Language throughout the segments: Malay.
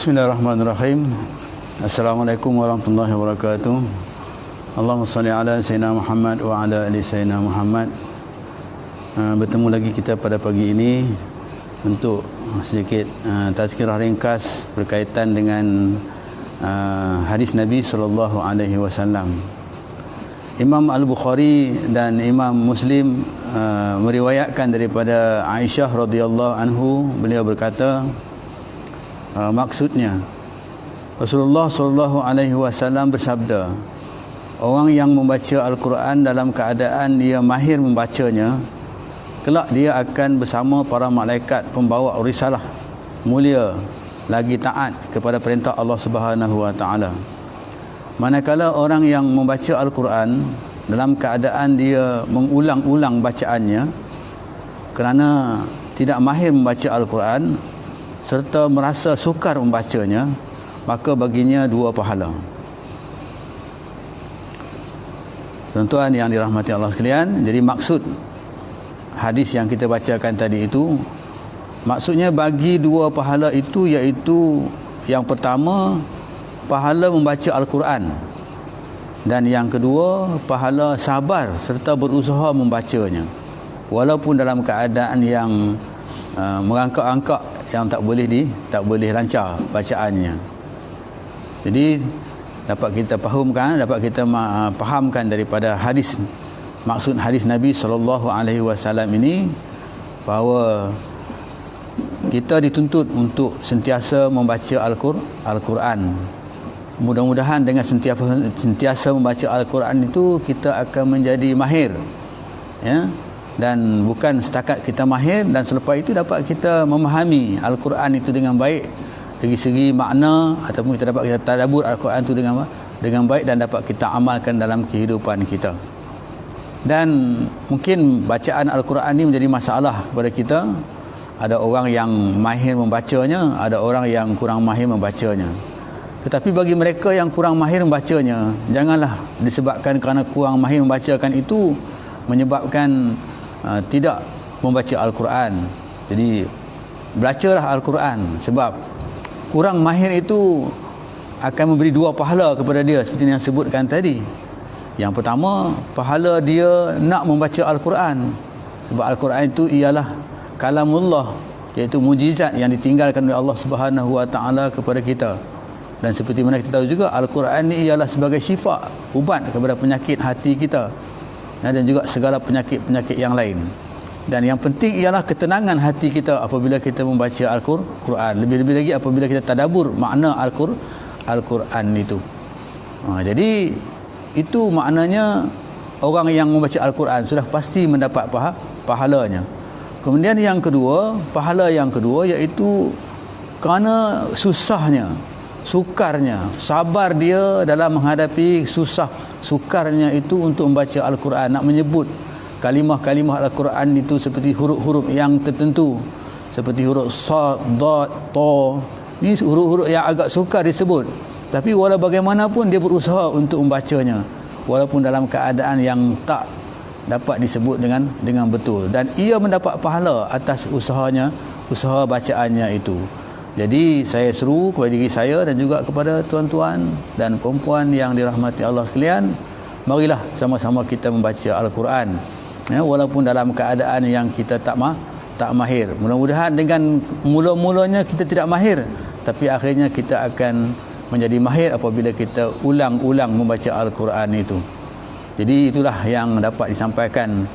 Bismillahirrahmanirrahim. Assalamualaikum warahmatullahi wabarakatuh. Allahumma salli ala Sayyidina Muhammad wa ala ali Sayyidina Muhammad. Bertemu lagi kita pada pagi ini untuk sedikit tazkirah ringkas berkaitan dengan hadis Nabi sallallahu alaihi wasallam. Imam Al-Bukhari dan Imam Muslim meriwayatkan daripada Aisyah radhiyallahu anhu, beliau berkata, maksudnya Rasulullah sallallahu alaihi wasallam bersabda, orang yang membaca Al-Quran dalam keadaan dia mahir membacanya, kelak dia akan bersama para malaikat pembawa risalah mulia lagi taat kepada perintah Allah Subhanahu wa taala. Manakala orang yang membaca Al-Quran dalam keadaan dia mengulang-ulang bacaannya kerana tidak mahir membaca Al-Quran serta merasa sukar membacanya, maka baginya 2 pahala. Tuan-tuan yang dirahmati Allah sekalian, jadi maksud hadis yang kita bacakan tadi itu, maksudnya bagi 2 pahala itu, iaitu yang pertama pahala membaca Al-Quran, dan yang kedua pahala sabar serta berusaha membacanya walaupun dalam keadaan yang merangkak-rangkak, yang tak boleh lancar bacaannya. Jadi dapat kita fahamkan daripada hadis, maksud hadis Nabi sallallahu alaihi wasallam ini, bahawa kita dituntut untuk sentiasa membaca Al-Quran. Mudah-mudahan dengan sentiasa membaca Al-Quran itu kita akan menjadi mahir, ya. Dan bukan setakat kita mahir, dan selepas itu dapat kita memahami Al-Quran itu dengan baik dari segi makna, ataupun kita dapat kita tadabbur Al-Quran itu dengan baik dan dapat kita amalkan dalam kehidupan kita. Dan mungkin bacaan Al-Quran ini menjadi masalah kepada kita. Ada orang yang mahir membacanya, ada orang yang kurang mahir membacanya. Tetapi bagi mereka yang kurang mahir membacanya, janganlah disebabkan kerana kurang mahir membacakan itu menyebabkan tidak membaca Al-Quran. Jadi belajarlah Al-Quran, sebab kurang mahir itu akan memberi 2 pahala kepada dia seperti yang sebutkan tadi. Yang pertama, pahala dia nak membaca Al-Quran, sebab Al-Quran itu ialah kalamullah, iaitu mujizat yang ditinggalkan oleh Allah Subhanahu wa taala kepada kita. Dan seperti mana kita tahu juga, Al-Quran ini ialah sebagai syifa, ubat kepada penyakit hati kita, dan juga segala penyakit-penyakit yang lain. Dan yang penting ialah ketenangan hati kita apabila kita membaca Al-Quran, lebih-lebih lagi apabila kita tadabbur makna Al-Quran itu. Jadi itu maknanya orang yang membaca Al-Quran sudah pasti mendapat pahalanya. Kemudian yang kedua, pahala yang kedua, iaitu kerana sukarnya, sabar dia dalam menghadapi sukarnya itu untuk membaca Al-Quran, nak menyebut kalimah-kalimah Al-Quran itu seperti huruf-huruf yang tertentu, seperti huruf sad, dad, ta. Ini huruf-huruf yang agak sukar disebut, tapi walau bagaimanapun dia berusaha untuk membacanya walaupun dalam keadaan yang tak dapat disebut dengan betul, dan ia mendapat pahala atas usaha bacaannya itu. Jadi saya seru kepada diri saya dan juga kepada tuan-tuan dan puan-puan yang dirahmati Allah sekalian, marilah sama-sama kita membaca Al-Quran, ya, walaupun dalam keadaan yang kita tak mahir. Mudah-mudahan dengan mula-mulanya kita tidak mahir, tapi akhirnya kita akan menjadi mahir apabila kita ulang-ulang membaca Al-Quran itu. Jadi itulah yang dapat disampaikan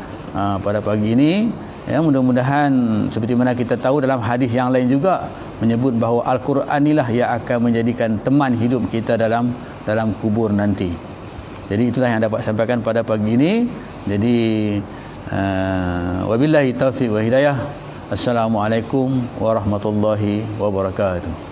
pada pagi ini, ya. Mudah-mudahan seperti mana kita tahu dalam hadis yang lain juga menyebut bahawa Al-Quran inilah yang akan menjadikan teman hidup kita dalam kubur nanti. Jadi itulah yang dapat sampaikan pada pagi ini. Jadi wabillahi taufiq wa hidayah. Assalamualaikum warahmatullahi wabarakatuh.